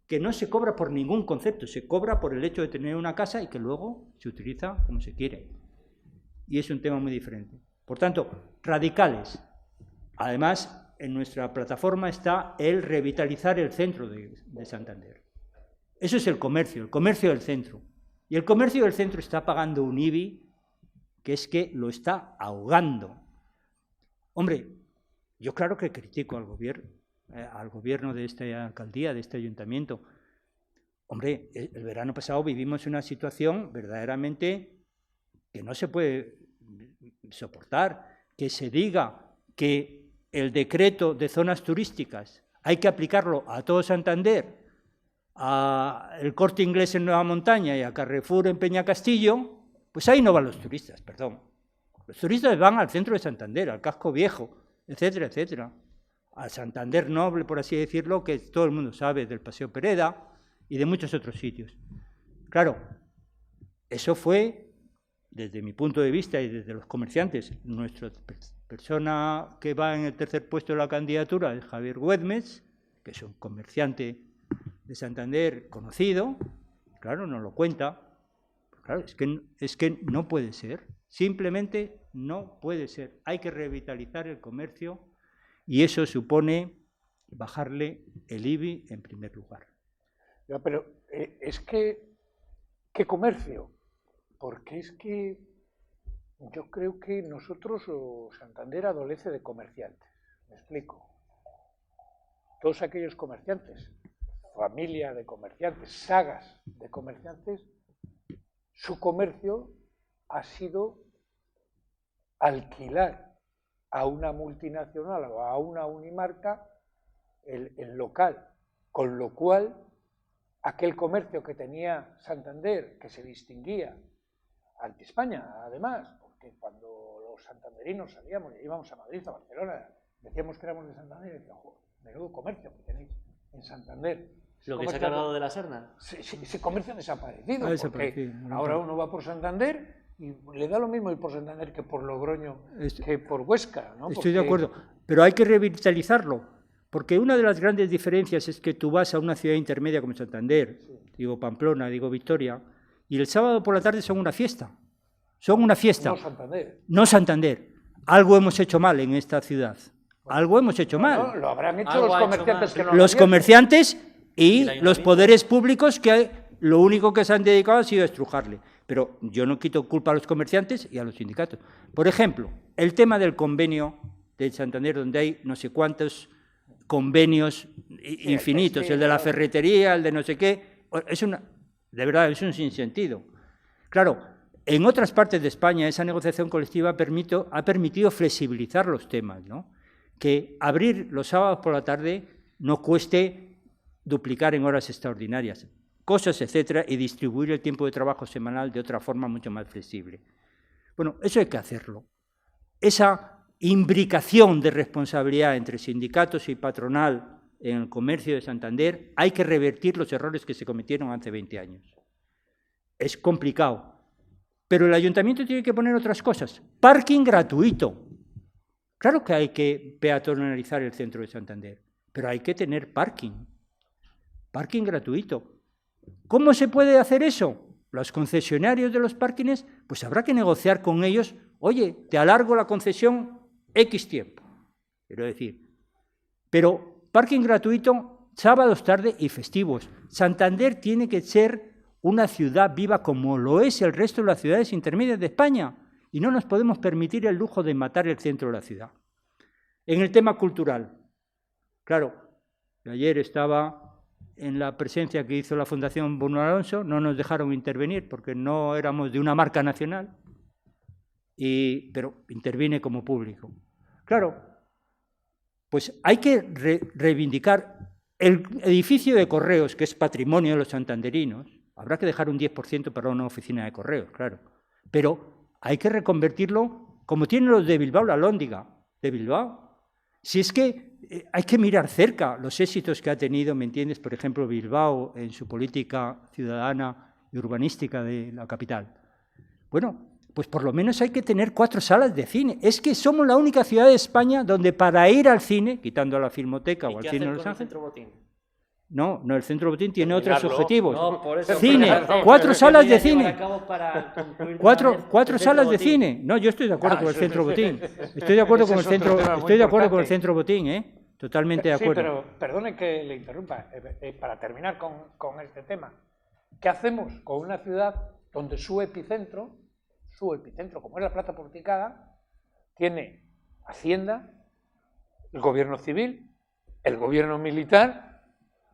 que no se cobra por ningún concepto, se cobra por el hecho de tener una casa y que luego se utiliza como se quiere. Y es un tema muy diferente. Por tanto, radicales. Además, en nuestra plataforma está el revitalizar el centro de Santander. Eso es el comercio del centro. Y el comercio del centro está pagando un IBI que es que lo está ahogando. Hombre, yo claro que critico al gobierno de esta alcaldía, de este ayuntamiento. Hombre, el verano pasado vivimos una situación verdaderamente que no se puede soportar, que se diga que el decreto de zonas turísticas hay que aplicarlo a todo Santander, al Corte Inglés en Nueva Montaña y a Carrefour en Peñacastillo, pues ahí no van los turistas, perdón. Los turistas van al centro de Santander, al casco viejo, etcétera, etcétera. Al Santander Noble, por así decirlo, que todo el mundo sabe, del Paseo Pereda y de muchos otros sitios. Claro, eso fue, desde mi punto de vista y desde los comerciantes, nuestra persona que va en el tercer puesto de la candidatura es Javier Güemes, que es un comerciante de Santander conocido, claro, nos lo cuenta. Claro, es que no puede ser, simplemente no puede ser. Hay que revitalizar el comercio y eso supone bajarle el IBI en primer lugar. Ya, pero es que, ¿qué comercio? Porque es que yo creo que nosotros, o Santander, adolece de comerciantes. Me explico. Todos aquellos comerciantes, familia de comerciantes, sagas de comerciantes, su comercio ha sido alquilar a una multinacional o a una unimarca el local, con lo cual aquel comercio que tenía Santander, que se distinguía ante España, además, porque cuando los santanderinos salíamos y íbamos a Madrid, a Barcelona, decíamos que éramos de Santander y decíamos, menudo comercio que tenéis en Santander. Lo que se ha cargado de la Serna. Ese comercio ha desaparecido, porque ahora uno va por Santander y le da lo mismo ir por Santander que por Logroño, que por Huesca, ¿no? Estoy de acuerdo, pero hay que revitalizarlo, porque una de las grandes diferencias es que tú vas a una ciudad intermedia como Santander, digo Pamplona, digo Vitoria, y el sábado por la tarde son una fiesta. Son una fiesta. No Santander. No Santander. Algo hemos hecho mal en esta ciudad. Algo hemos hecho mal. No, lo habrán hecho los comerciantes que no los comerciantes y los poderes públicos que lo único que se han dedicado ha sido a estrujarle. Pero yo no quito culpa a los comerciantes y a los sindicatos. Por ejemplo, el tema del convenio de Santander, donde hay no sé cuántos convenios infinitos, el de la ferretería, el de no sé qué, de verdad, es un sinsentido. Claro, en otras partes de España esa negociación colectiva ha permitido flexibilizar los temas, ¿no? Que abrir los sábados por la tarde no cueste duplicar en horas extraordinarias, cosas, etcétera, y distribuir el tiempo de trabajo semanal de otra forma mucho más flexible. Bueno, eso hay que hacerlo. Esa imbricación de responsabilidad entre sindicatos y patronal en el comercio de Santander, hay que revertir los errores que se cometieron hace 20 años. Es complicado, pero el ayuntamiento tiene que poner otras cosas. Parking gratuito. Claro que hay que peatonalizar el centro de Santander, pero hay que tener parking. Parking gratuito. ¿Cómo se puede hacer eso? Los concesionarios de los parkings, pues habrá que negociar con ellos. Oye, te alargo la concesión X tiempo. Quiero decir, pero parking gratuito, sábados, tarde y festivos. Santander tiene que ser una ciudad viva como lo es el resto de las ciudades intermedias de España. Y no nos podemos permitir el lujo de matar el centro de la ciudad. En el tema cultural, claro, ayer estaba en la presencia que hizo la Fundación Bruno Alonso, no nos dejaron intervenir porque no éramos de una marca nacional, pero interviene como público. Claro, pues hay que reivindicar el edificio de correos, que es patrimonio de los santanderinos. Habrá que dejar un 10% para una oficina de correos, claro, pero hay que reconvertirlo como tienen los de Bilbao, la Alhóndiga de Bilbao. Si es que hay que mirar cerca los éxitos que ha tenido, ¿me entiendes? Por ejemplo, Bilbao en su política ciudadana y urbanística de la capital. Bueno, pues por lo menos hay que tener 4 salas de cine. Es que somos la única ciudad de España donde para ir al cine, quitando a la Filmoteca o al cine de Los Ángeles... No, el Centro Botín tiene otros objetivos. No, por eso, cine, 4 salas de cine. 4 salas de cine. No, yo estoy de acuerdo con el Centro Botín. Estoy de acuerdo con el Centro Botín, ¿eh? Totalmente de acuerdo. Sí, pero perdone que le interrumpa. Para terminar con este tema, ¿qué hacemos con una ciudad donde su epicentro, como es la Plaza Porticada, tiene Hacienda, el gobierno civil, el gobierno militar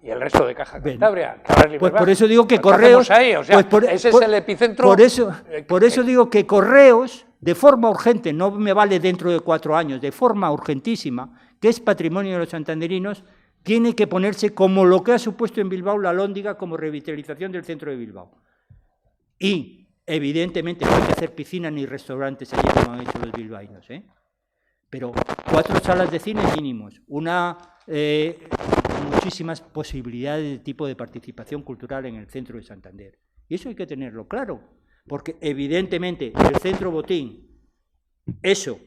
y el resto de Caja Cantabria? Pues por eso digo que Correos... Ahí? O sea, ese es el epicentro... Por eso digo que Correos, de forma urgente, no me vale dentro de 4 años, de forma urgentísima, que es patrimonio de los santanderinos, tiene que ponerse como lo que ha supuesto en Bilbao la Alhóndiga como revitalización del centro de Bilbao. Y, evidentemente, no hay que hacer piscinas ni restaurantes allí como han hecho los bilbaínos, ¿eh? Pero 4 salas de cine mínimos, muchísimas posibilidades de tipo de participación cultural en el centro de Santander. Y eso hay que tenerlo claro, porque evidentemente el Centro Botín, eso,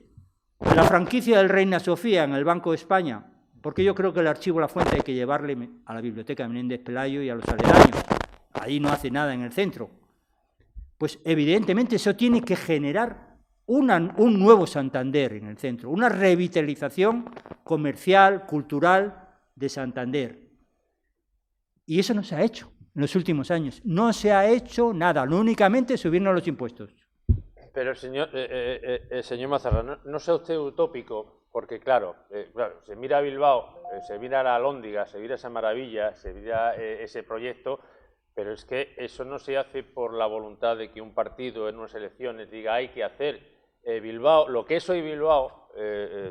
la franquicia del Reina Sofía en el Banco de España, porque yo creo que el archivo La Fuente hay que llevarle a la Biblioteca de Menéndez Pelayo y a los aledaños, ahí no hace nada en el centro. Pues evidentemente eso tiene que generar un nuevo Santander en el centro, una revitalización comercial, cultural de Santander. Y eso no se ha hecho en los últimos años. No se ha hecho nada, únicamente subirnos los impuestos. Pero, señor Mazarra, no sea usted utópico, porque claro, se mira a Bilbao, se mira a la Alhóndiga, se mira esa maravilla, se mira ese proyecto, pero es que eso no se hace por la voluntad de que un partido en unas elecciones diga hay que hacer Bilbao. Lo que es hoy Bilbao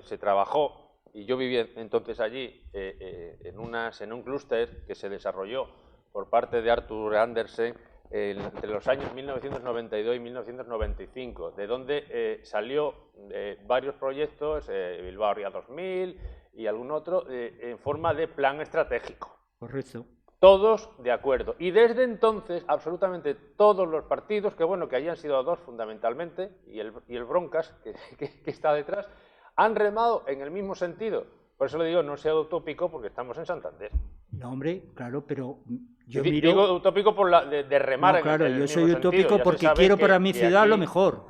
se trabajó, y yo viví entonces allí, en un clúster que se desarrolló por parte de Arthur Andersen entre los años 1992 y 1995, de donde salió varios proyectos, Bilbao Ría 2000 y algún otro, en forma de plan estratégico. Correcto. Todos de acuerdo. Y desde entonces, absolutamente todos los partidos, que bueno, que hayan sido 2 fundamentalmente, y el Broncas, que está detrás, han remado en el mismo sentido. Por eso le digo, no sea utópico, porque estamos en Santander. No, hombre, claro, pero yo digo utópico por de remar. No, claro, en el yo mismo soy sentido. utópico porque quiero para mi ciudad aquí... lo mejor.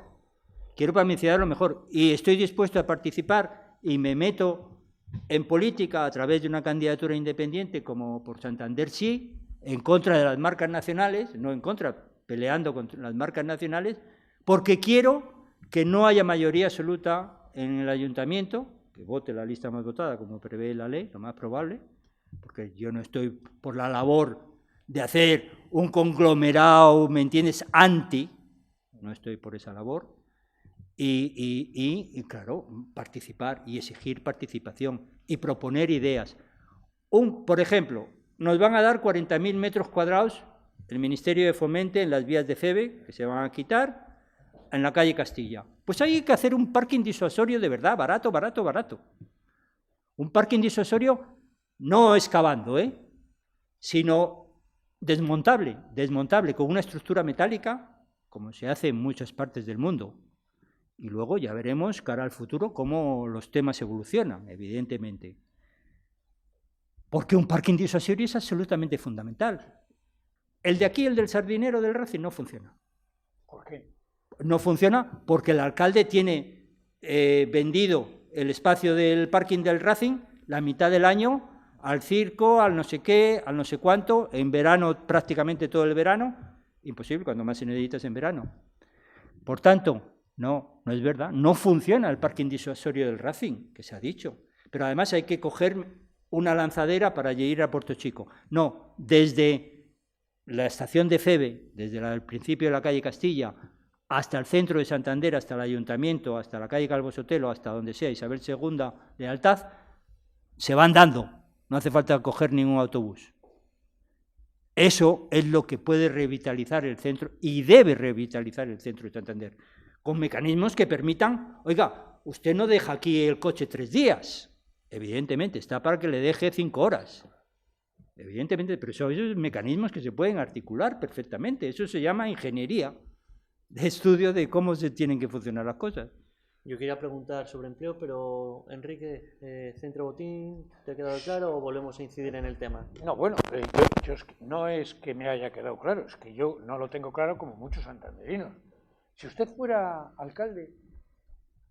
Quiero para mi ciudad lo mejor. Y estoy dispuesto a participar y me meto en política a través de una candidatura independiente como por Santander sí, en contra de las marcas nacionales, no en contra, peleando contra las marcas nacionales, porque quiero que no haya mayoría absoluta en el ayuntamiento, que vote la lista más votada, como prevé la ley, lo más probable, porque yo no estoy por la labor de hacer un conglomerado, ¿me entiendes?, no estoy por esa labor, y claro, participar y exigir participación y proponer ideas. Por ejemplo, nos van a dar 40.000 metros cuadrados el Ministerio de Fomento en las vías de FEBE, que se van a quitar, en la calle Castilla. Pues hay que hacer un parking disuasorio de verdad, barato. Un parking disuasorio no excavando, sino desmontable, con una estructura metálica, como se hace en muchas partes del mundo. Y luego ya veremos, cara al futuro, cómo los temas evolucionan, evidentemente. Porque un parking disuasorio es absolutamente fundamental. El de aquí, el del Sardinero del Racing, no funciona. ¿Por qué? No funciona porque el alcalde tiene vendido el espacio del parking del Racing la mitad del año al circo, al no sé qué, al no sé cuánto, en verano, prácticamente todo el verano. Imposible, cuando más se necesita es en verano. Por tanto, no es verdad, no funciona el parking disuasorio del Racing, que se ha dicho. Pero además hay que coger una lanzadera para ir a Puerto Chico. No, desde la estación de FEBE, desde el principio de la calle Castilla, hasta el centro de Santander, hasta el ayuntamiento, hasta la calle Calvo Sotelo, hasta donde sea, Isabel II, Lealtad, se van dando, no hace falta coger ningún autobús. Eso es lo que puede revitalizar el centro y debe revitalizar el centro de Santander, con mecanismos que permitan, oiga, usted no deja aquí el coche 3 días, Evidentemente, está para que le deje 5 horas. Evidentemente, pero son esos mecanismos que se pueden articular perfectamente. Eso se llama ingeniería de estudio de cómo se tienen que funcionar las cosas. Yo quería preguntar sobre empleo, pero Enrique, ¿Centro Botín te ha quedado claro o volvemos a incidir en el tema? No, bueno, yo no es que me haya quedado claro, es que yo no lo tengo claro como muchos santanderinos. Si usted fuera alcalde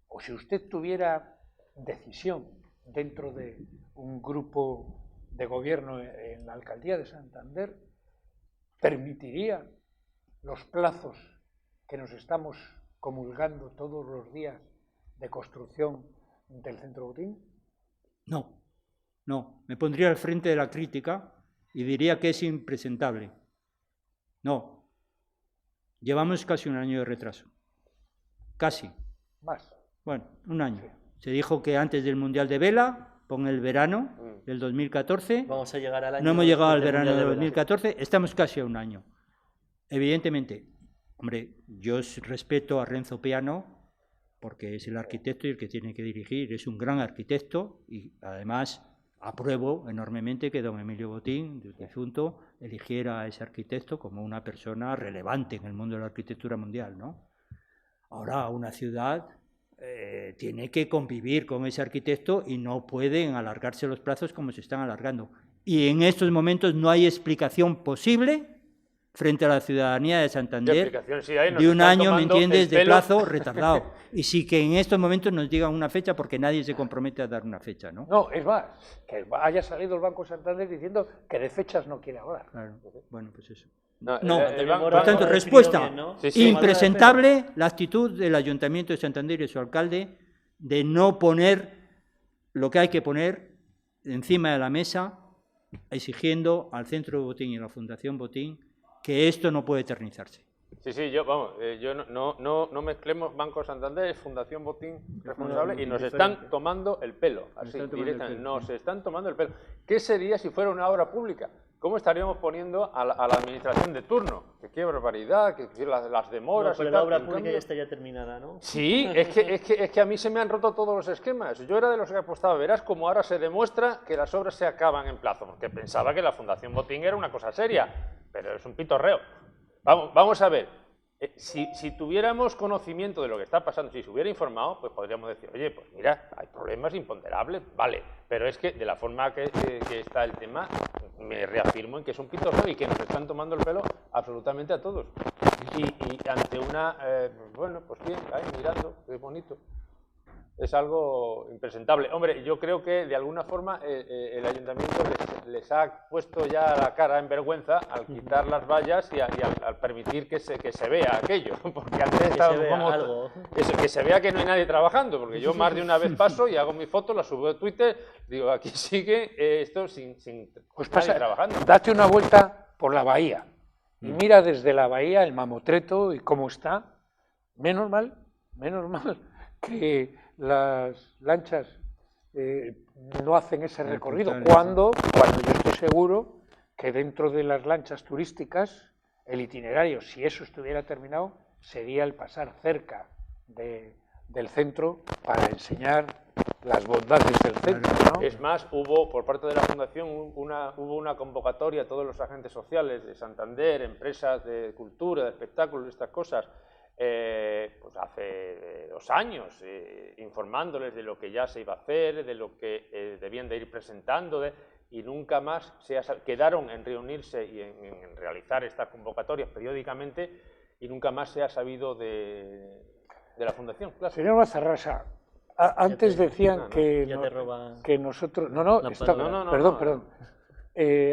o si usted tuviera decisión dentro de un grupo de gobierno en la alcaldía de Santander, ¿permitiría los plazos que nos estamos comulgando todos los días de construcción del Centro Botín? No, me pondría al frente de la crítica y diría que es impresentable. No, llevamos casi un año de retraso, casi. Más. Bueno, un año. Se dijo que antes del Mundial de Vela, con el verano del 2014, vamos a llegar al año. No hemos llegado al verano del del 2014, estamos casi a un año. Evidentemente, hombre, yo respeto a Renzo Piano, porque es el arquitecto y el que tiene que dirigir, es un gran arquitecto y además apruebo enormemente que don Emilio Botín, el difunto, eligiera a ese arquitecto como una persona relevante en el mundo de la arquitectura mundial, ¿no? Ahora, una ciudad tiene que convivir con ese arquitecto y no pueden alargarse los plazos como se están alargando. Y en estos momentos no hay explicación posible frente a la ciudadanía de Santander de un año, ¿me entiendes?, de plazo retardado. Y sí que en estos momentos nos digan una fecha porque nadie se compromete a dar una fecha, ¿no? No, es más, que haya salido el Banco Santander diciendo que de fechas no quiere hablar. Claro. Bueno, pues eso. No, por tanto, respuesta, bien, ¿no? Sí. impresentable la actitud del Ayuntamiento de Santander y su alcalde de no poner lo que hay que poner encima de la mesa, exigiendo al Centro Botín y a la Fundación Botín que esto no puede eternizarse. Sí, yo no mezclemos Banco Santander, es Fundación Botín responsable y nos están tomando el pelo, así directamente, nos están tomando el pelo. ¿Qué sería si fuera una obra pública? ¿Cómo estaríamos poniendo a la administración de turno? Que qué barbaridad, que las demoras... No, pero y la tal. obra En pública cambio, ya estaría terminada, ¿no? Sí, es que a mí se me han roto todos los esquemas. Yo era de los que apostaba, verás como ahora se demuestra que las obras se acaban en plazo, porque pensaba que la Fundación Botín era una cosa seria, pero es un pitorreo. Vamos a ver, si tuviéramos conocimiento de lo que está pasando, si se hubiera informado, pues podríamos decir, oye, pues mira, hay problemas imponderables, vale, pero es que de la forma que está el tema, me reafirmo en que es un pitorreo y que nos están tomando el pelo absolutamente a todos. Y ante una, bueno, pues bien, ahí mirando, qué bonito. Es algo impresentable. Hombre, yo creo que de alguna forma el ayuntamiento les ha puesto ya la cara en vergüenza al quitar las vallas y al permitir que se vea aquello. Porque antes estaba como algo. Que se vea que no hay nadie trabajando, porque yo más de una vez paso y hago mi foto, la subo a Twitter, digo, aquí sigue esto sin pues nadie trabajando. Date una vuelta por la bahía y mira desde la bahía el mamotreto y cómo está. Menos mal que las lanchas no hacen ese recorrido, cuando yo estoy seguro que dentro de las lanchas turísticas el itinerario, si eso estuviera terminado, sería el pasar cerca del centro para enseñar las bondades del centro, ¿no? Es más, hubo por parte de la Fundación hubo una convocatoria a todos los agentes sociales de Santander, empresas de cultura, de espectáculos, estas cosas, pues hace 2 años, informándoles de lo que ya se iba a hacer, de lo que debían de ir presentando, y nunca más quedaron en reunirse y en realizar estas convocatorias periódicamente, y nunca más se ha sabido de la Fundación. Claro. Señor Mazarrasa, antes decían que nosotros... Perdón.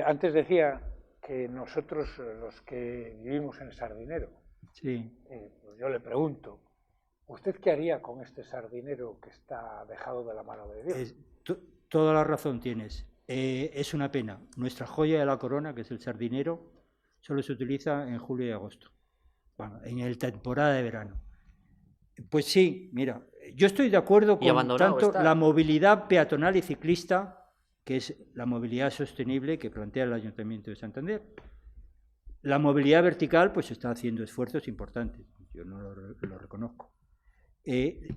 Antes decía que nosotros, los que vivimos en Sardinero, sí. Pues yo le pregunto, ¿usted qué haría con este sardinero que está dejado de la mano de Dios? Toda la razón tienes. Es una pena. Nuestra joya de la corona, que es el sardinero, solo se utiliza en julio y agosto, bueno, en la temporada de verano. Pues sí, mira, yo estoy de acuerdo con tanto la movilidad peatonal y ciclista, que es la movilidad sostenible que plantea el Ayuntamiento de Santander. La movilidad vertical, pues está haciendo esfuerzos importantes, yo no lo reconozco.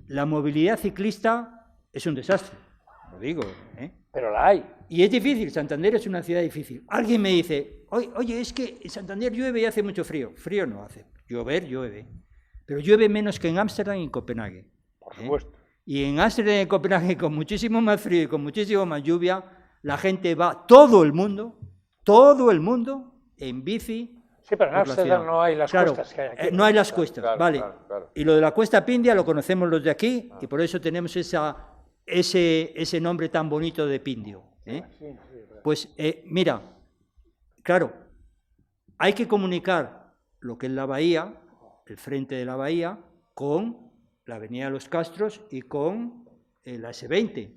La movilidad ciclista es un desastre. lo digo. Pero la hay. Y es difícil, Santander es una ciudad difícil. Alguien me dice, oye, es que en Santander llueve y hace mucho frío. Frío no hace, llover llueve. Pero llueve menos que en Ámsterdam y en Copenhague. Por supuesto. Y en Ámsterdam y en Copenhague, con muchísimo más frío y con muchísimo más lluvia, la gente va, todo el mundo, en bici. Sí, pero en Ámsterdam no hay las cuestas que hay aquí. No hay las cuestas, Claro, vale. claro. Y lo de la Cuesta Pindia lo conocemos los de aquí y por eso tenemos ese nombre tan bonito de Pindio. Pues mira, claro, hay que comunicar lo que es la bahía, el frente de la bahía, con la Avenida de los Castros y con la S20.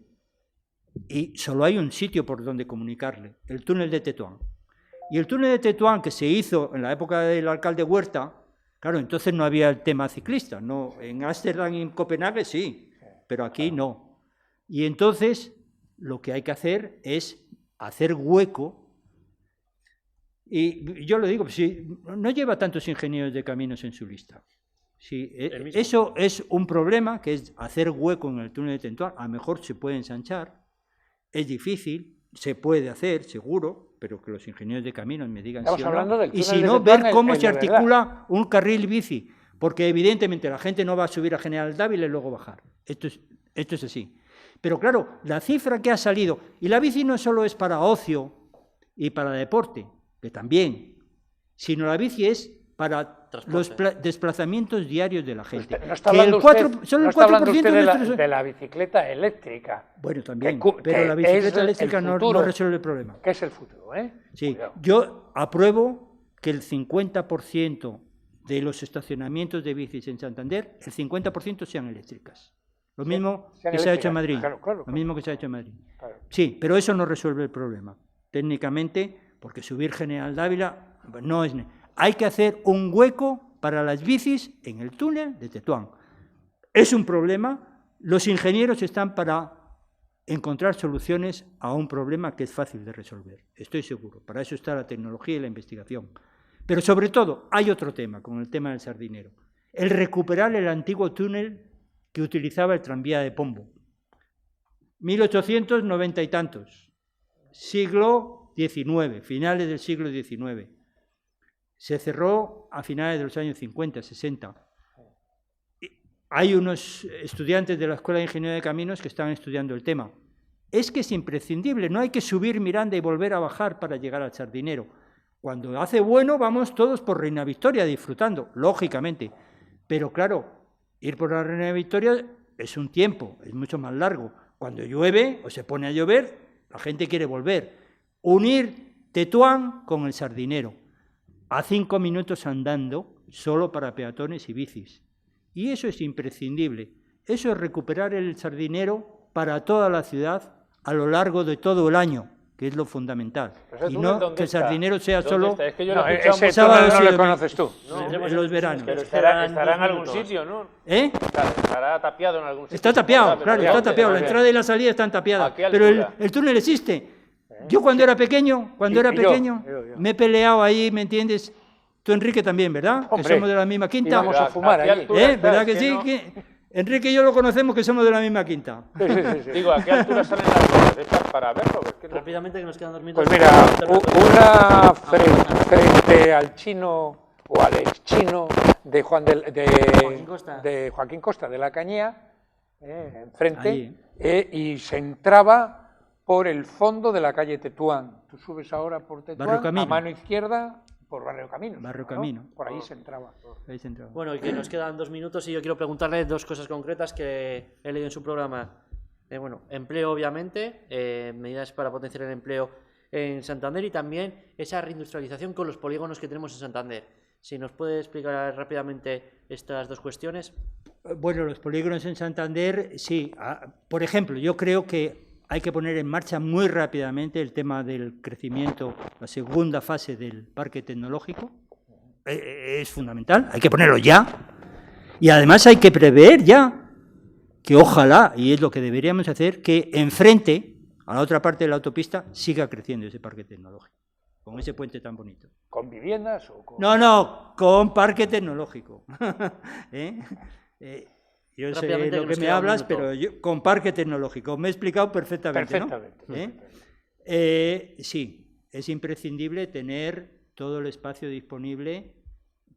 Y solo hay un sitio por donde comunicarle, el túnel de Tetuán. Y el túnel de Tetuán, que se hizo en la época del alcalde Huerta, claro, entonces no había el tema ciclista. No, en Ámsterdam y en Copenhague sí, pero aquí no. Y entonces lo que hay que hacer es hacer hueco. Y yo lo digo, si no lleva tantos ingenieros de caminos en su lista. Sí, eso es un problema, que es hacer hueco en el túnel de Tetuán. A lo mejor se puede ensanchar, es difícil, se puede hacer, seguro, pero que los ingenieros de caminos me digan Estamos sí o hablando no. del Y túnel si de no, Tetuán, ver cómo el se de verdad. articula un carril bici, porque evidentemente la gente no va a subir a General Dávila y luego bajar. Esto es así. Pero claro, la cifra que ha salido, y la bici no solo es para ocio y para deporte, que también, sino la bici es para los desplazamientos diarios de la gente. No está hablando usted de la bicicleta eléctrica. Bueno, también, que pero la bicicleta es eléctrica el no futuro. resuelve el problema. ¿Qué es el futuro? Sí, Cuidado. yo apruebo que el 50% de los estacionamientos de bicis en Santander, el 50% sean eléctricas. Lo mismo sean que se ha hecho en eléctricas, Madrid. claro. Lo mismo que se ha hecho en Madrid. Claro. Sí, pero eso no resuelve el problema. Técnicamente, porque subir General Dávila no es... Hay que hacer un hueco para las bicis en el túnel de Tetuán. Es un problema. Los ingenieros están para encontrar soluciones a un problema que es fácil de resolver. Estoy seguro. Para eso está la tecnología y la investigación. Pero sobre todo, hay otro tema con el tema del Sardinero. El recuperar el antiguo túnel que utilizaba el tranvía de Pombo. 1890 y tantos. Siglo XIX, finales del siglo XIX. Se cerró a finales de los años 50, 60. Hay unos estudiantes de la Escuela de Ingeniería de Caminos que están estudiando el tema. Es que es imprescindible, no hay que subir Miranda y volver a bajar para llegar al Sardinero. Cuando hace bueno, vamos todos por Reina Victoria disfrutando, lógicamente. Pero claro, ir por la Reina Victoria es un tiempo, es mucho más largo. Cuando llueve o se pone a llover, la gente quiere volver. Unir Tetuán con el Sardinero, a 5 minutos andando, solo para peatones y bicis. Y eso es imprescindible. Eso es recuperar el Sardinero para toda la ciudad a lo largo de todo el año, que es lo fundamental. Y no que el Sardinero sea solo... Es que yo No, lo he escuchado ese sábado, túnel no sí, lo conoces tú. en los veranos. Pero estará en algún sitio, ¿no? Estará tapiado en algún sitio. Está tapiado, claro, está tapiado. La entrada y la salida están tapiadas. Pero el túnel existe. Yo cuando era pequeño, me he peleado ahí, ¿me entiendes? Tú, Enrique, también, ¿verdad? Hombre, que somos de la misma quinta. Vamos a fumar allí. ¿Verdad que sí? Enrique y yo lo conocemos, que somos de la misma quinta. Sí. Digo, ¿a qué altura salen las cosas estas para verlo? Es que no... Rápidamente, que nos quedan 2 minutos. Pues mira, una frente al chino o al ex chino de Joaquín Costa de la Cañea, enfrente, y se entraba por el fondo de la calle Tetuán. Tú subes ahora por Tetuán, a mano izquierda, por Barrio Camino. Barrio Camino. Por ahí se entraba. Bueno, y que nos quedan 2 minutos y yo quiero preguntarle 2 cosas concretas que he leído en su programa. Empleo, obviamente, medidas para potenciar el empleo en Santander y también esa reindustrialización con los polígonos que tenemos en Santander. Si nos puede explicar rápidamente estas 2 cuestiones. Bueno, los polígonos en Santander, sí. Por ejemplo, yo creo que hay que poner en marcha muy rápidamente el tema del crecimiento, la segunda fase del parque tecnológico. Es fundamental, hay que ponerlo ya. Y además hay que prever ya que ojalá, y es lo que deberíamos hacer, que enfrente, a la otra parte de la autopista, siga creciendo ese parque tecnológico, con ese puente tan bonito. ¿Con viviendas o con...? No, con parque tecnológico. Yo sé Rápidamente, lo que que nos me queda un hablas, minuto. pero yo, con parque tecnológico. Me he explicado perfectamente, Perfectamente. ¿no? Sí, es imprescindible tener todo el espacio disponible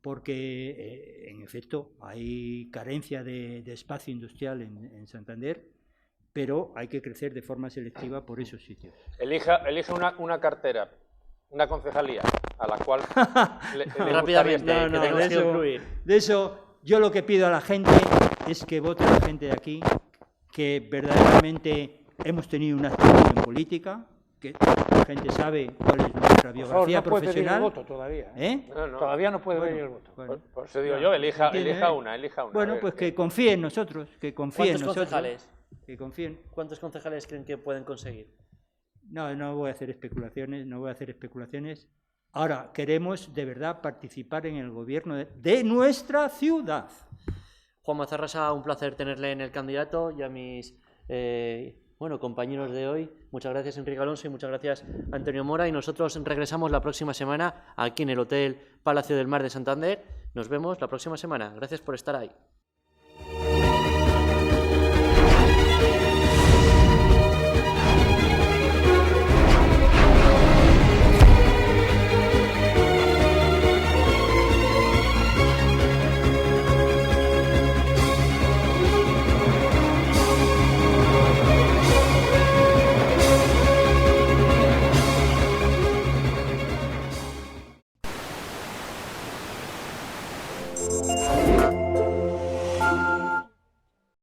porque, en efecto, hay carencia de espacio industrial en Santander, pero hay que crecer de forma selectiva por esos sitios. Elija una cartera, una concejalía, a la cual le gustaría Rápidamente, estar. no, Que tenemos tenga- que concluir. De eso, yo lo que pido a la gente es que vote la gente de aquí, que verdaderamente hemos tenido una actuación política, que la gente sabe cuál es nuestra Por favor, biografía no puede pedir el profesional. voto todavía. No. Todavía no puede Bueno, pedir el voto. bueno. Por eso digo yo, elija Entiende, una. A Bueno, ver, pues que confíe en nosotros, que confíe en ¿Cuántos nosotros. concejales? Que confíen. ¿Cuántos concejales creen que pueden conseguir? No voy a hacer especulaciones, Ahora, queremos de verdad participar en el gobierno de nuestra ciudad. Juan Mazarrasa, un placer tenerle en el candidato y a mis compañeros de hoy. Muchas gracias, Enrique Alonso, y muchas gracias, Antonio Mora. Y nosotros regresamos la próxima semana aquí en el Hotel Palacio del Mar de Santander. Nos vemos la próxima semana. Gracias por estar ahí.